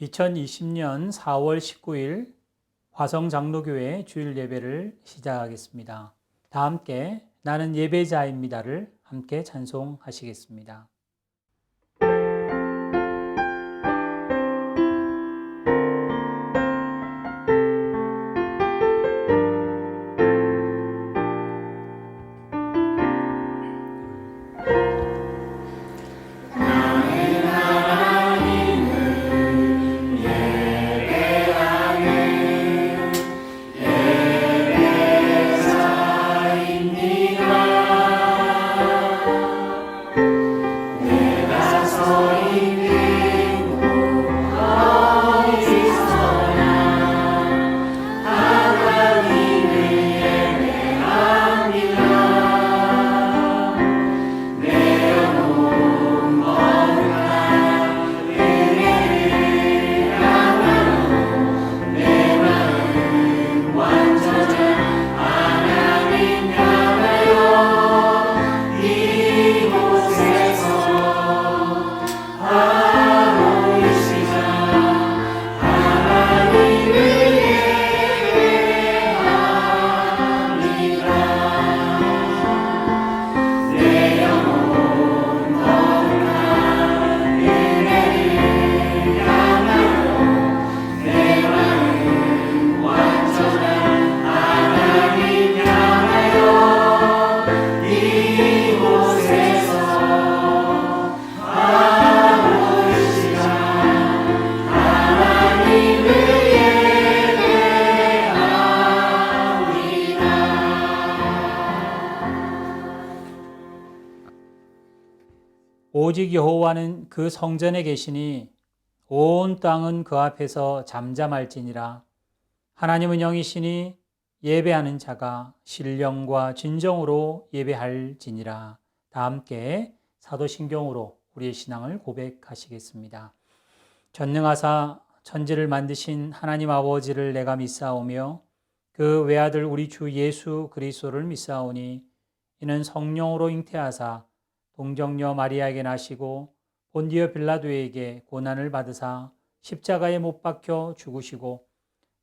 2020년 4월 19일 화성장로교회 주일 예배를 시작하겠습니다. 다 함께 나는 예배자입니다를 함께 찬송하시겠습니다. 오직 여호와는 그 성전에 계시니 온 땅은 그 앞에서 잠잠할지니라. 하나님은 영이시니 예배하는 자가 신령과 진정으로 예배할지니라. 다 함께 사도신경으로 우리의 신앙을 고백하시겠습니다. 전능하사 천지를 만드신 하나님 아버지를 내가 믿사오며 그 외아들 우리 주 예수 그리스도를 믿사오니 이는 성령으로 잉태하사 동정녀 마리아에게 나시고 본디오 빌라도에게 고난을 받으사 십자가에 못 박혀 죽으시고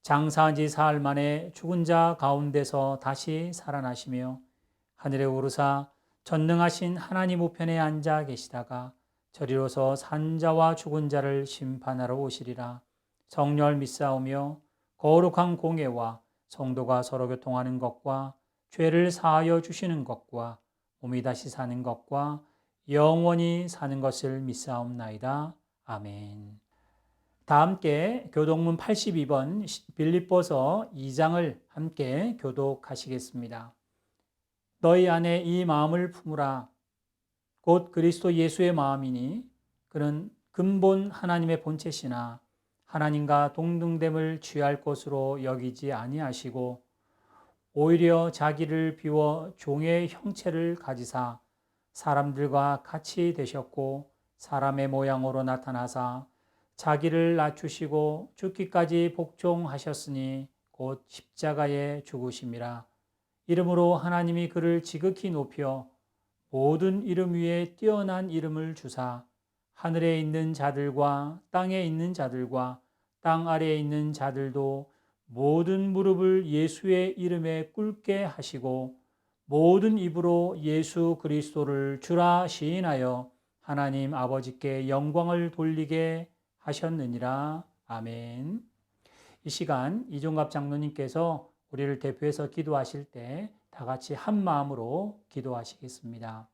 장사한 지 사흘 만에 죽은 자 가운데서 다시 살아나시며 하늘에 오르사 전능하신 하나님 우편에 앉아 계시다가 저리로서 산자와 죽은 자를 심판하러 오시리라. 성령을 믿사오며 거룩한 공예와 성도가 서로 교통하는 것과 죄를 사하여 주시는 것과 몸이 다시 사는 것과 영원히 사는 것을 믿사옵나이다. 아멘. 다 함께 교독문 82번 빌립보서 2장을 함께 교독하시겠습니다. 너희 안에 이 마음을 품으라. 곧 그리스도 예수의 마음이니 그는 근본 하나님의 본체시나 하나님과 동등됨을 취할 것으로 여기지 아니하시고 오히려 자기를 비워 종의 형체를 가지사 사람들과 같이 되셨고 사람의 모양으로 나타나사 자기를 낮추시고 죽기까지 복종하셨으니 곧 십자가에 죽으심이라. 이름으로 하나님이 그를 지극히 높여 모든 이름 위에 뛰어난 이름을 주사 하늘에 있는 자들과 땅에 있는 자들과 땅 아래에 있는 자들도 모든 무릎을 예수의 이름에 꿇게 하시고 모든 입으로 예수 그리스도를 주라 시인하여 하나님 아버지께 영광을 돌리게 하셨느니라. 아멘. 이 시간 이종갑 장로님께서 우리를 대표해서 기도하실 때 다 같이 한 마음으로 기도하시겠습니다.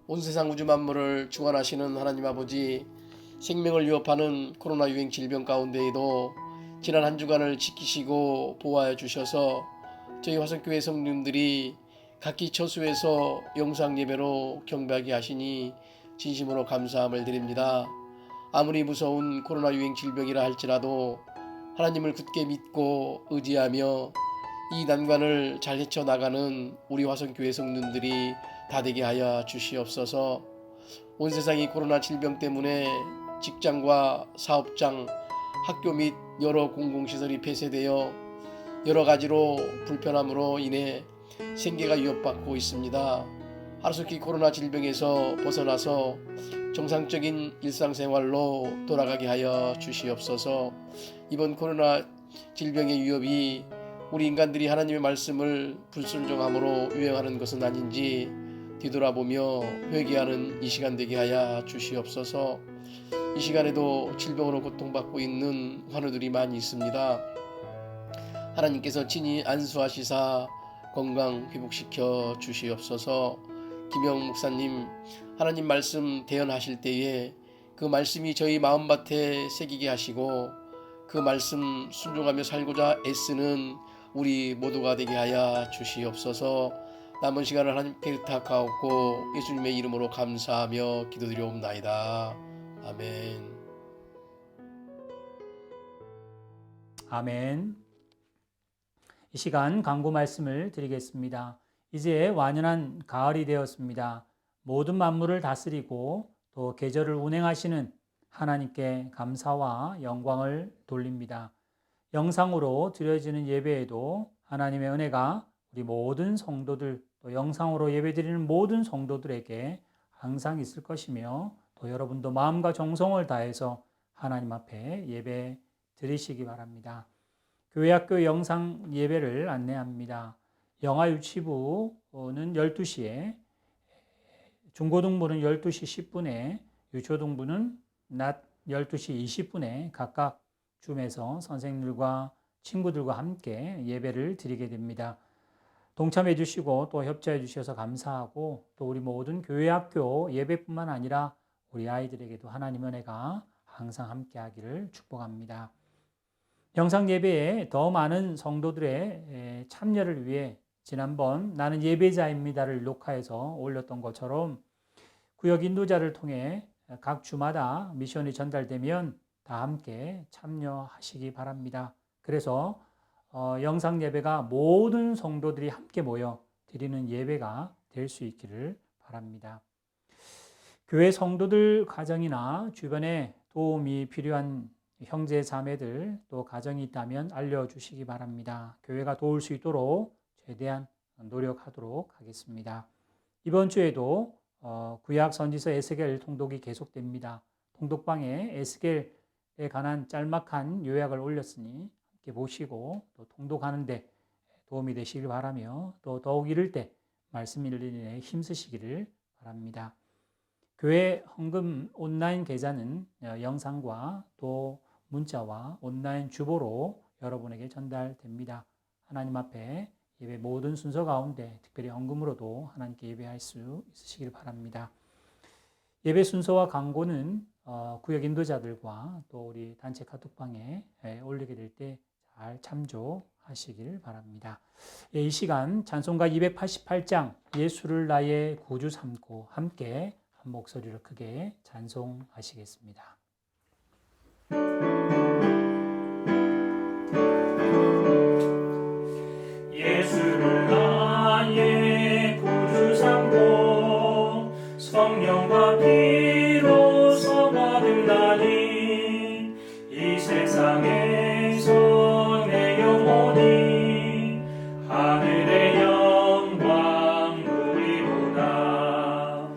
온 세상 우주 만물을 주관하시는 하나님 아버지, 생명을 위협하는 코로나 유행 질병 가운데에도 지난 한 주간을 지키시고 보호하여 주셔서 저희 화성교회 성도님들이 각기 처소에서 영상 예배로 경배하게 하시니 진심으로 감사함을 드립니다. 아무리 무서운 코로나 유행 질병이라 할지라도 하나님을 굳게 믿고 의지하며 이 난관을 잘 헤쳐나가는 우리 화성교회 성도님들이 다 되게 하여 주시옵소서. 온 세상이 코로나 질병 때문에 직장과 사업장, 학교 및 여러 공공시설이 폐쇄되어 여러 가지로 불편함으로 인해 생계가 위협받고 있습니다. 하루속히 코로나 질병에서 벗어나서 정상적인 일상생활로 돌아가게 하여 주시옵소서. 이번 코로나 질병의 위협이 우리 인간들이 하나님의 말씀을 불순종함으로 유행하는 것은 아닌지 뒤돌아보며 회개하는 이 시간 되게 하여 주시옵소서. 이 시간에도 질병으로 고통받고 있는 환우들이 많이 있습니다. 하나님께서 친히 안수하시사 건강 회복시켜 주시옵소서. 김영 목사님, 하나님 말씀 대언하실 때에 그 말씀이 저희 마음밭에 새기게 하시고 그 말씀 순종하며 살고자 애쓰는 우리 모두가 되게 하여 주시옵소서. 남은 시간을 하나님께 의탁하옵고 예수님의 이름으로 감사하며 기도드리옵나이다. 아멘. 아멘. 이 시간 강구 말씀을 드리겠습니다. 이제 완연한 가을이 되었습니다. 모든 만물을 다스리고 또 계절을 운행하시는 하나님께 감사와 영광을 돌립니다. 영상으로 드려지는 예배에도 하나님의 은혜가 우리 모든 성도들, 또 영상으로 예배드리는 모든 성도들에게 항상 있을 것이며 또 여러분도 마음과 정성을 다해서 하나님 앞에 예배 드리시기 바랍니다. 교회학교 영상 예배를 안내합니다. 영아 유치부는 12시에, 중고등부는 12시 10분에, 유초등부는 낮 12시 20분에 각각 줌에서 선생님들과 친구들과 함께 예배를 드리게 됩니다. 동참해 주시고 또 협조해 주셔서 감사하고 또 우리 모든 교회학교 예배뿐만 아니라 우리 아이들에게도 하나님의 은혜가 항상 함께 하기를 축복합니다. 영상 예배에 더 많은 성도들의 참여를 위해 지난번 나는 예배자입니다를 녹화해서 올렸던 것처럼 구역 인도자를 통해 각 주마다 미션이 전달되면 다 함께 참여하시기 바랍니다. 그래서 영상 예배가 모든 성도들이 함께 모여 드리는 예배가 될 수 있기를 바랍니다. 교회 성도들 가정이나 주변에 도움이 필요한 형제 자매들 또 가정이 있다면 알려주시기 바랍니다. 교회가 도울 수 있도록 최대한 노력하도록 하겠습니다. 이번 주에도 구약 선지서 에스겔 통독이 계속됩니다. 통독방에 에스겔에 관한 짤막한 요약을 올렸으니 함께 보시고 또 통독하는 데 도움이 되시길 바라며 또 더욱 이를 때 말씀 읽는 데 힘쓰시기를 바랍니다. 교회 헌금 온라인 계좌는 영상과 또 문자와 온라인 주보로 여러분에게 전달됩니다. 하나님 앞에 예배 모든 순서 가운데 특별히 헌금으로도 하나님께 예배할 수 있으시길 바랍니다. 예배 순서와 광고는 구역 인도자들과 또 우리 단체 카톡방에 올리게 될 때 잘 참조하시길 바랍니다. 이 시간 찬송가 288장 예수를 나의 구주 삼고 함께 한 목소리로 크게 찬송하시겠습니다. 예수를 나의 구주 삼고 성령과 피로서 거듭나니 이 세상에서 내 영혼이 하늘의 영광 누리로다.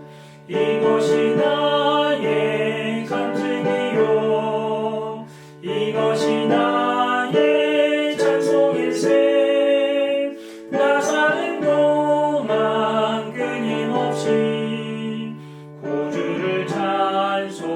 이것이 나의 간증이요 이것이 나의 찬송일세. 나 사는 동안 끊임없이 구주를 찬송하리로다.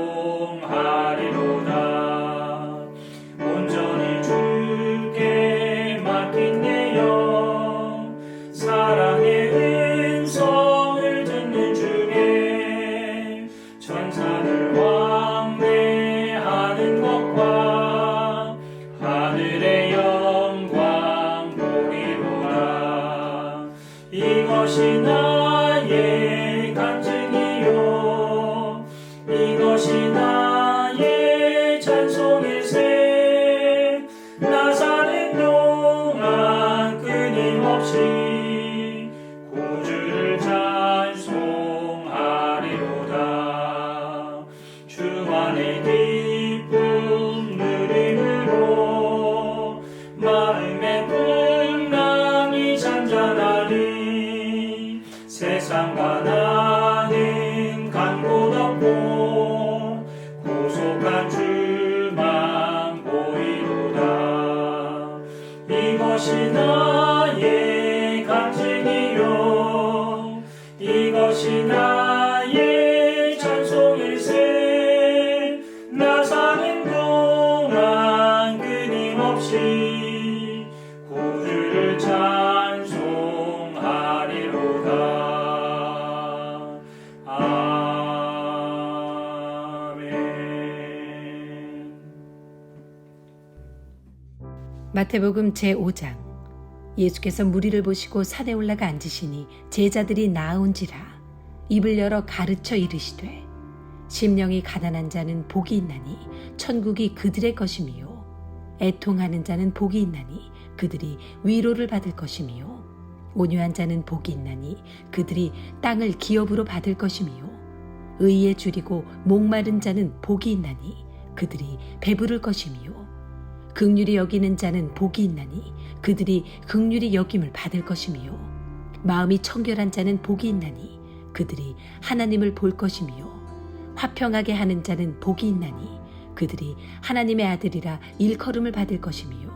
온전히 주께 맡긴 내 영 사랑의 음성을 듣는 중에 천사들 왕래하는 것과 하늘의 영광 보리로다. 이것이 나의 간증이요 이것이 나의 찬송일세. 나 사는 동안 끊임없이 구주를 찬송하리로다. 주 안에 기쁨 누림으로 마음의 풍랑이 잔잔하니 이것이 나의 간증이요 이것이 나의 찬송일세 나 사는 동안 끊임없이 구주를 찬송하리로다. 아멘. 마태복음 제5장. 예수께서 무리를 보시고 산에 올라가 앉으시니 제자들이 나아온지라 입을 열어 가르쳐 이르시되 심령이 가난한 자는 복이 있나니 천국이 그들의 것이미요 애통하는 자는 복이 있나니 그들이 위로를 받을 것이미요 온유한 자는 복이 있나니 그들이 땅을 기업으로 받을 것이미요 의에 줄이고 목마른 자는 복이 있나니 그들이 배부를 것이미요 긍휼히 여기는 자는 복이 있나니 그들이 긍휼히 여김을 받을 것이미요 마음이 청결한 자는 복이 있나니 그들이 하나님을 볼 것이미요 화평하게 하는 자는 복이 있나니 그들이 하나님의 아들이라 일컬음을 받을 것이미요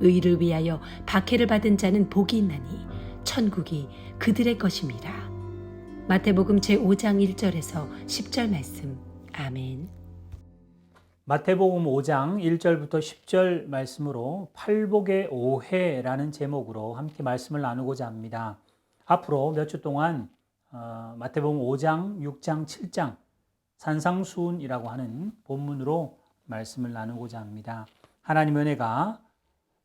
의를 위하여 박해를 받은 자는 복이 있나니 천국이 그들의 것임이라. 마태복음 제5장 1절에서 10절 말씀. 아멘. 마태복음 5장 1절부터 10절 말씀으로 팔복의 오해라는 제목으로 함께 말씀을 나누고자 합니다. 앞으로 몇 주 동안 마태복음 5장, 6장, 7장 산상수훈이라고 하는 본문으로 말씀을 나누고자 합니다. 하나님의 은혜가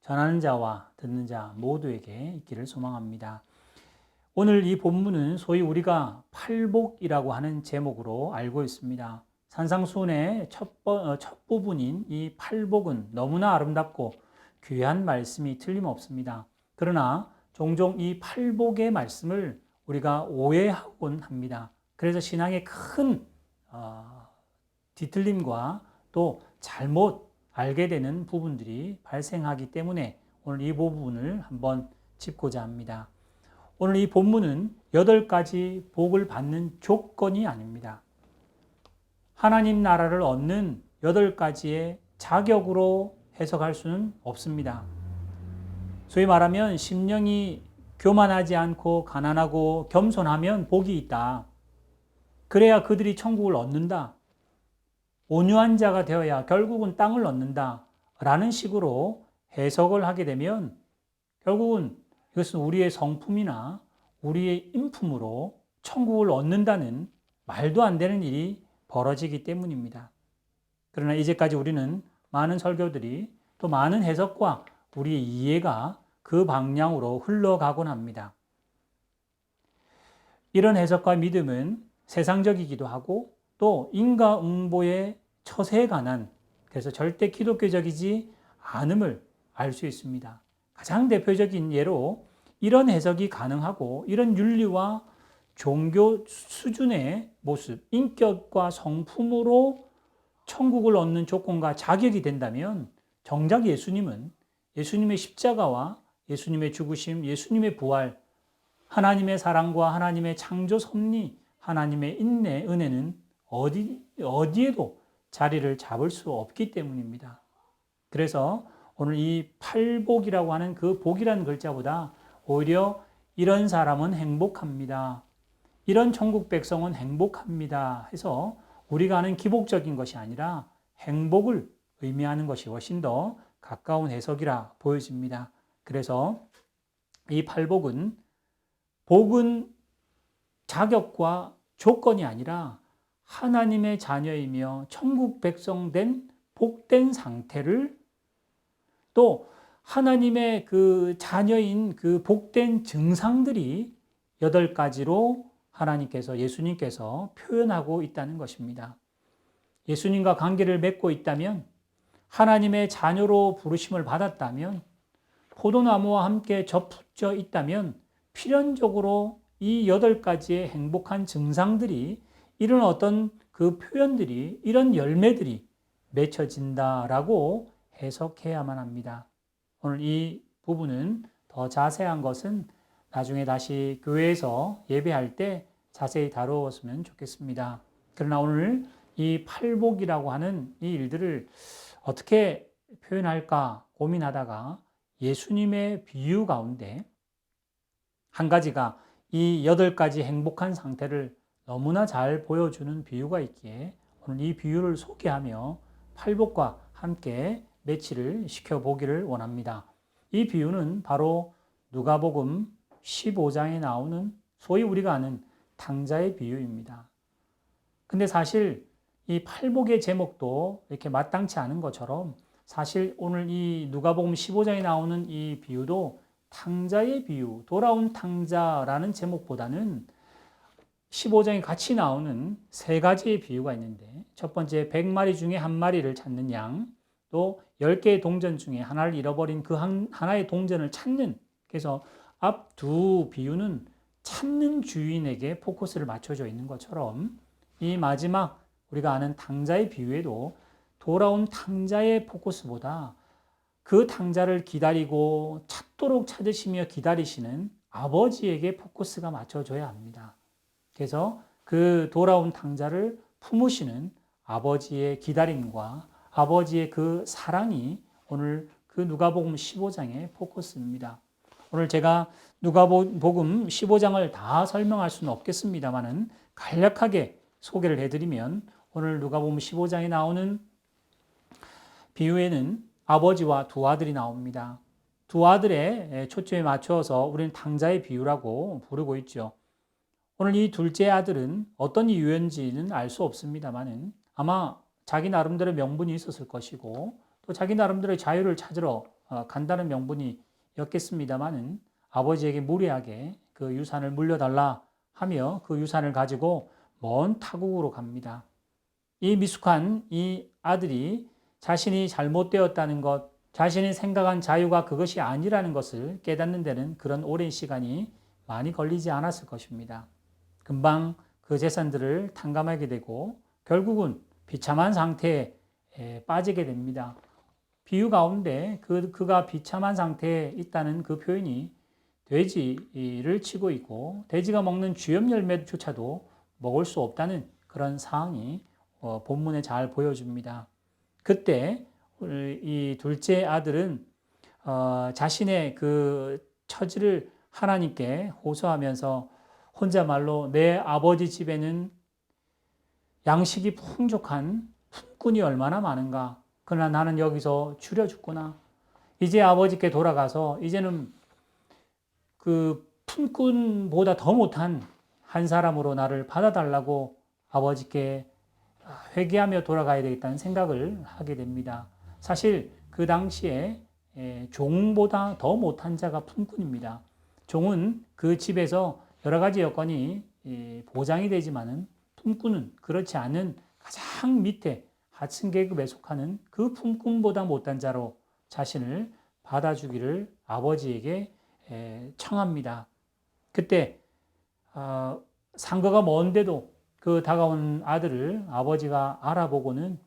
전하는 자와 듣는 자 모두에게 있기를 소망합니다. 오늘 이 본문은 소위 우리가 팔복이라고 하는 제목으로 알고 있습니다. 산상수훈의 첫 부분인 이 팔복은 너무나 아름답고 귀한 말씀이 틀림없습니다. 그러나 종종 이 팔복의 말씀을 우리가 오해하곤 합니다. 그래서 신앙에 큰 뒤틀림과 또 잘못 알게 되는 부분들이 발생하기 때문에 오늘 이 부분을 한번 짚고자 합니다. 오늘 이 본문은 8가지 복을 받는 조건이 아닙니다. 하나님 나라를 얻는 8가지의 자격으로 해석할 수는 없습니다. 소위 말하면 심령이 교만하지 않고 가난하고 겸손하면 복이 있다. 그래야 그들이 천국을 얻는다. 온유한 자가 되어야 결국은 땅을 얻는다. 라는 식으로 해석을 하게 되면 결국은 이것은 우리의 성품이나 우리의 인품으로 천국을 얻는다는 말도 안 되는 일이 벌어지기 때문입니다. 그러나 이제까지 우리는 많은 설교들이 또 많은 해석과 우리의 이해가 그 방향으로 흘러가곤 합니다. 이런 해석과 믿음은 세상적이기도 하고 또 인과응보의 처세에 관한 그래서 절대 기독교적이지 않음을 알 수 있습니다. 가장 대표적인 예로 이런 해석이 가능하고 이런 윤리와 종교 수준의 모습, 인격과 성품으로 천국을 얻는 조건과 자격이 된다면 정작 예수님은 예수님의 십자가와 예수님의 죽으심, 예수님의 부활, 하나님의 사랑과 하나님의 창조 섭리, 하나님의 인내, 은혜는 어디에도 자리를 잡을 수 없기 때문입니다. 그래서 오늘 이 팔복이라고 하는 그 복이라는 글자보다 오히려 이런 사람은 행복합니다. 이런 천국 백성은 행복합니다. 해서 우리가 아는 기복적인 것이 아니라 행복을 의미하는 것이 훨씬 더 가까운 해석이라 보여집니다. 그래서 이 팔복은 복은 자격과 조건이 아니라 하나님의 자녀이며 천국 백성 된 복된 상태를 또 하나님의 그 자녀인 그 복된 증상들이 8가지로 하나님께서 예수님께서 표현하고 있다는 것입니다. 예수님과 관계를 맺고 있다면 하나님의 자녀로 부르심을 받았다면 포도나무와 함께 접붙여 있다면 필연적으로 이 8가지의 행복한 증상들이 이런 어떤 그 표현들이 이런 열매들이 맺혀진다라고 해석해야만 합니다. 오늘 이 부분은 더 자세한 것은 나중에 다시 교회에서 예배할 때 자세히 다루었으면 좋겠습니다. 그러나 오늘 이 팔복이라고 하는 이 일들을 어떻게 표현할까 고민하다가 예수님의 비유 가운데 한 가지가 이 8가지 행복한 상태를 너무나 잘 보여주는 비유가 있기에 오늘 이 비유를 소개하며 팔복과 함께 매치를 시켜보기를 원합니다. 이 비유는 바로 누가복음 15장에 나오는 소위 우리가 아는 탕자의 비유입니다. 근데 사실 이 팔복의 제목도 이렇게 마땅치 않은 것처럼 사실 오늘 이 누가복음 15장에 나오는 이 비유도 탕자의 비유, 돌아온 탕자라는 제목보다는 15장에 같이 나오는 3가지의 비유가 있는데 첫 번째 100마리 중에 1마리를 찾는 양, 또 10개의 동전 중에 하나를 잃어버린 그 하나의 동전을 찾는, 그래서 앞 두 비유는 찾는 주인에게 포커스를 맞춰져 있는 것처럼 이 마지막 우리가 아는 탕자의 비유에도 돌아온 탕자의 포커스보다 그 탕자를 기다리고 찾도록 찾으시며 기다리시는 아버지에게 포커스가 맞춰져야 합니다. 그래서 그 돌아온 탕자를 품으시는 아버지의 기다림과 아버지의 그 사랑이 오늘 그 누가복음 15장의 포커스입니다. 오늘 제가 누가복음 15장을 다 설명할 수는 없겠습니다만은 간략하게 소개를 해드리면 오늘 누가복음 15장에 나오는 비유에는 아버지와 두 아들이 나옵니다. 두 아들의 초점에 맞춰서 우리는 탕자의 비유라고 부르고 있죠. 오늘 이 둘째 아들은 어떤 이유인지는 알 수 없습니다만은 아마 자기 나름대로 명분이 있었을 것이고 또 자기 나름대로의 자유를 찾으러 간다는 명분이었겠습니다만은 아버지에게 무리하게 그 유산을 물려달라 하며 그 유산을 가지고 먼 타국으로 갑니다. 이 미숙한 이 아들이 자신이 잘못되었다는 것, 자신이 생각한 자유가 그것이 아니라는 것을 깨닫는 데는 그런 오랜 시간이 많이 걸리지 않았을 것입니다. 금방 그 재산들을 탕감하게 되고 결국은 비참한 상태에 빠지게 됩니다. 비유 가운데 그가 비참한 상태에 있다는 그 표현이 돼지를 치고 있고 돼지가 먹는 쥐염 열매조차도 먹을 수 없다는 그런 상황이 본문에 잘 보여줍니다. 그때 이 둘째 아들은 자신의 그 처지를 하나님께 호소하면서 혼자말로 내 아버지 집에는 양식이 풍족한 품꾼이 얼마나 많은가. 그러나 나는 여기서 줄여 죽구나. 이제 아버지께 돌아가서 이제는 그 품꾼보다 더 못한 한 사람으로 나를 받아달라고 아버지께 회개하며 돌아가야 되겠다는 생각을 하게 됩니다. 사실 그 당시에 종보다 더 못한 자가 품꾼입니다. 종은 그 집에서 여러 가지 여건이 보장이 되지만은 품꾼은 그렇지 않은 가장 밑에 하층 계급에 속하는 그 품꾼보다 못한 자로 자신을 받아주기를 아버지에게 청합니다. 그때 상거가 먼데도 그 다가온 아들을 아버지가 알아보고는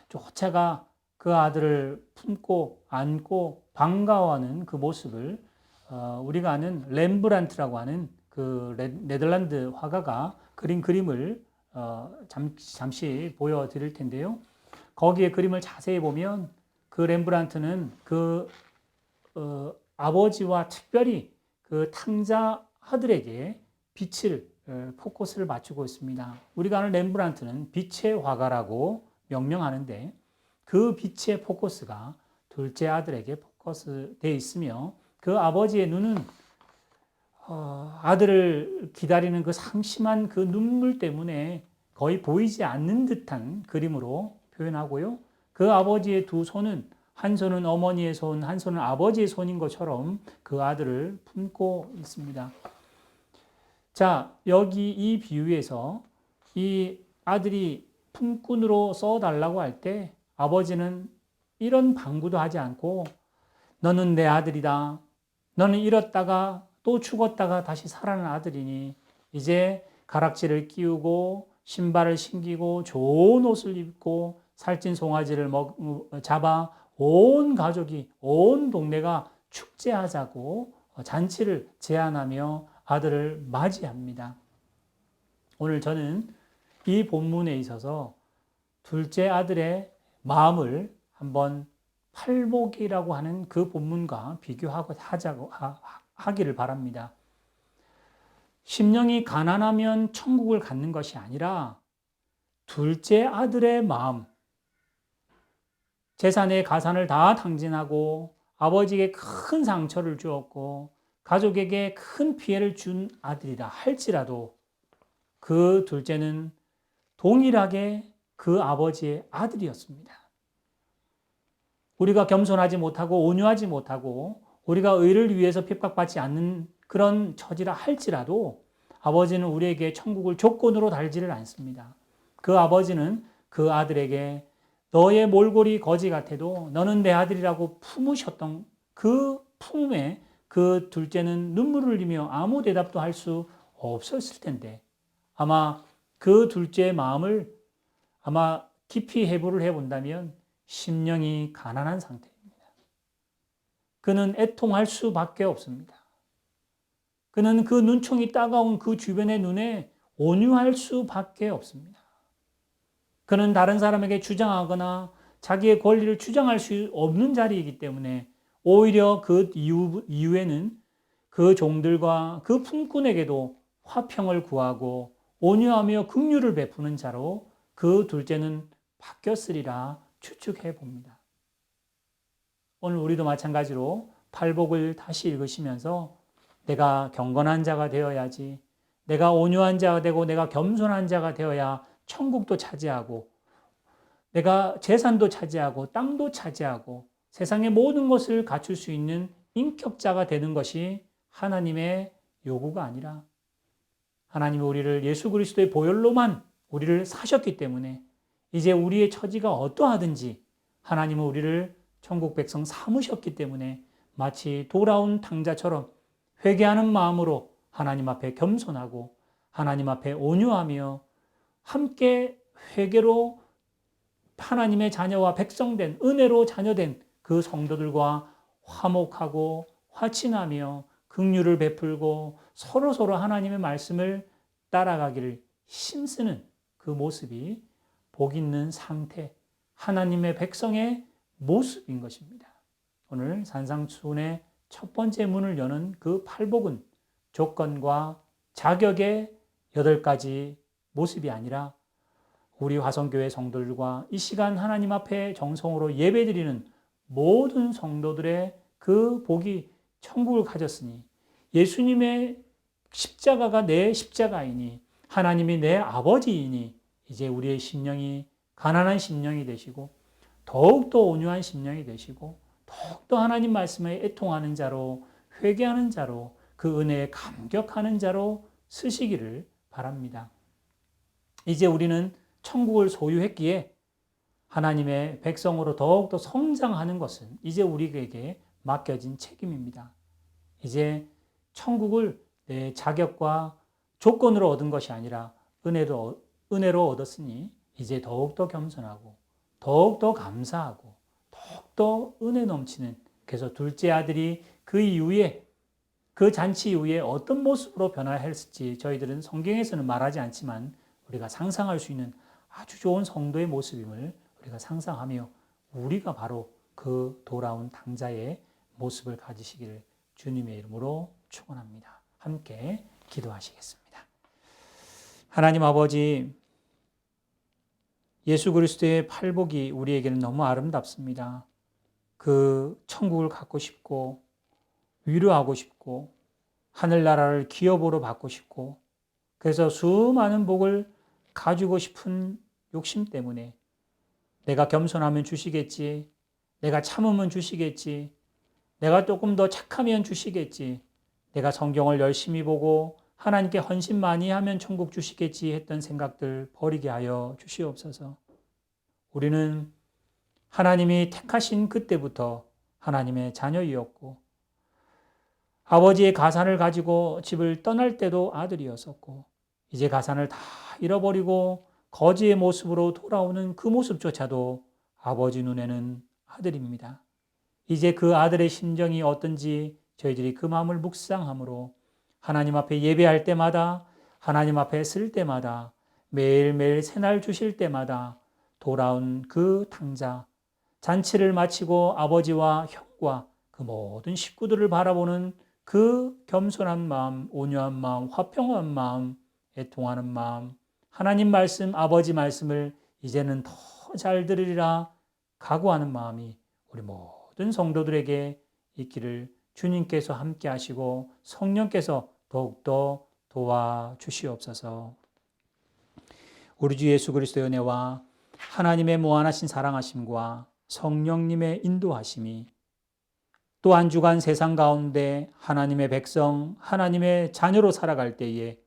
쫓아가 그 아들을 품고 안고 반가워하는 그 모습을 우리가 아는 렘브란트라고 하는 그 네덜란드 화가가 그린 그림을 잠시 보여드릴 텐데요. 거기에 그림을 자세히 보면 그 렘브란트는 그 아버지와 특별히 그 탕자 아들에게 빛을 포커스를 맞추고 있습니다. 우리가 아는 렘브란트는 빛의 화가라고 명명하는데 그 빛의 포커스가 둘째 아들에게 포커스되어 있으며 그 아버지의 눈은 아들을 기다리는 그 상심한 그 눈물 때문에 거의 보이지 않는 듯한 그림으로 표현하고요. 그 아버지의 두 손은 한 손은 어머니의 손, 한 손은 아버지의 손인 것처럼 그 아들을 품고 있습니다. 자, 여기 이 비유에서 이 아들이 품꾼으로 써달라고 할 때 아버지는 이런 방구도 하지 않고 너는 내 아들이다. 너는 잃었다가 또 죽었다가 다시 살아난 아들이니 이제 가락지를 끼우고 신발을 신기고 좋은 옷을 입고 살찐 송아지를 잡아 온 가족이 온 동네가 축제하자고 잔치를 제안하며 아들을 맞이합니다. 오늘 저는 이 본문에 있어서 둘째 아들의 마음을 한번 팔복이라고 하는 그 본문과 하기를 바랍니다. 심령이 가난하면 천국을 갖는 것이 아니라 둘째 아들의 마음, 재산에 가산을 다 탕진하고 아버지에게 큰 상처를 주었고 가족에게 큰 피해를 준 아들이라 할지라도 그 둘째는 동일하게 그 아버지의 아들이었습니다. 우리가 겸손하지 못하고 온유하지 못하고 우리가 의를 위해서 핍박받지 않는 그런 처지라 할지라도 아버지는 우리에게 천국을 조건으로 달지를 않습니다. 그 아버지는 그 아들에게 너의 몰골이 거지 같아도 너는 내 아들이라고 품으셨던 그 품에 그 둘째는 눈물을 흘리며 아무 대답도 할 수 없었을 텐데 아마 그 둘째의 마음을 아마 깊이 해부를 해본다면 심령이 가난한 상태입니다. 그는 애통할 수밖에 없습니다. 그는 그 눈총이 따가운 그 주변의 눈에 온유할 수밖에 없습니다. 그는 다른 사람에게 주장하거나 자기의 권리를 주장할 수 없는 자리이기 때문에 오히려 그 이후에는 그 종들과 그 품꾼에게도 화평을 구하고 온유하며 긍휼을 베푸는 자로 그 둘째는 바뀌었으리라 추측해 봅니다. 오늘 우리도 마찬가지로 팔복을 다시 읽으시면서 내가 경건한 자가 되어야지, 내가 온유한 자가 되고 내가 겸손한 자가 되어야 천국도 차지하고 내가 재산도 차지하고 땅도 차지하고 세상의 모든 것을 갖출 수 있는 인격자가 되는 것이 하나님의 요구가 아니라 하나님이 우리를 예수 그리스도의 보혈로만 우리를 사셨기 때문에 이제 우리의 처지가 어떠하든지 하나님은 우리를 천국 백성 삼으셨기 때문에 마치 돌아온 탕자처럼 회개하는 마음으로 하나님 앞에 겸손하고 하나님 앞에 온유하며 함께 회개로 하나님의 자녀와 백성된 은혜로 자녀된 그 성도들과 화목하고 화친하며 긍휼을 베풀고 서로서로 하나님의 말씀을 따라가기를 힘쓰는 그 모습이 복 있는 상태, 하나님의 백성의 모습인 것입니다. 오늘 산상수훈의 첫 번째 문을 여는 그 팔복은 조건과 자격의 8가지 모습이 아니라 우리 화성교회 성도들과 이 시간 하나님 앞에 정성으로 예배드리는 모든 성도들의 그 복이 천국을 가졌으니 예수님의 십자가가 내 십자가이니 하나님이 내 아버지이니 이제 우리의 심령이 가난한 심령이 되시고 더욱더 온유한 심령이 되시고 더욱더 하나님 말씀에 애통하는 자로 회개하는 자로 그 은혜에 감격하는 자로 쓰시기를 바랍니다. 이제 우리는 천국을 소유했기에 하나님의 백성으로 더욱더 성장하는 것은 이제 우리에게 맡겨진 책임입니다. 이제 천국을 내 자격과 조건으로 얻은 것이 아니라 은혜로 얻었으니 이제 더욱더 겸손하고 더욱더 감사하고 더욱더 은혜 넘치는 그래서 둘째 아들이 그 이후에 그 잔치 이후에 어떤 모습으로 변화했을지 저희들은 성경에서는 말하지 않지만 우리가 상상할 수 있는 아주 좋은 성도의 모습임을 우리가 상상하며 우리가 바로 그 돌아온 당자의 모습을 가지시기를 주님의 이름으로 축원합니다. 함께 기도하시겠습니다. 하나님 아버지, 예수 그리스도의 팔복이 우리에게는 너무 아름답습니다. 그 천국을 갖고 싶고 위로하고 싶고 하늘나라를 기업으로 받고 싶고 그래서 수많은 복을 가지고 싶은 욕심 때문에 내가 겸손하면 주시겠지, 내가 참으면 주시겠지, 내가 조금 더 착하면 주시겠지, 내가 성경을 열심히 보고 하나님께 헌신 많이 하면 천국 주시겠지 했던 생각들 버리게 하여 주시옵소서. 우리는 하나님이 택하신 그때부터 하나님의 자녀이었고 아버지의 가산을 가지고 집을 떠날 때도 아들이었었고 이제 가산을 다 잃어버리고 거지의 모습으로 돌아오는 그 모습조차도 아버지 눈에는 아들입니다. 이제 그 아들의 심정이 어떤지 저희들이 그 마음을 묵상함으로 하나님 앞에 예배할 때마다 하나님 앞에 쓸 때마다 매일매일 새날 주실 때마다 돌아온 그 탕자 잔치를 마치고 아버지와 형과 그 모든 식구들을 바라보는 그 겸손한 마음, 온유한 마음, 화평한 마음, 애통하는 마음, 하나님 말씀, 아버지 말씀을 이제는 더 잘 들으리라 각오하는 마음이 우리 모든 성도들에게 있기를 주님께서 함께 하시고 성령께서 더욱더 도와주시옵소서. 우리 주 예수 그리스도의 은혜와 하나님의 무한하신 사랑하심과 성령님의 인도하심이 또 한 주간 세상 가운데 하나님의 백성, 하나님의 자녀로 살아갈 때에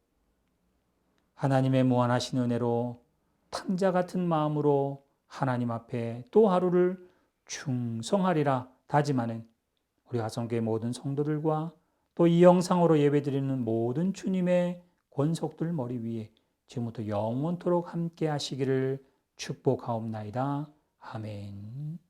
하나님의 무한하신 은혜로 탕자 같은 마음으로 하나님 앞에 또 하루를 충성하리라 다짐하는 우리 화성교회 모든 성도들과 또 이 영상으로 예배드리는 모든 주님의 권속들 머리 위에 지금부터 영원토록 함께 하시기를 축복하옵나이다. 아멘.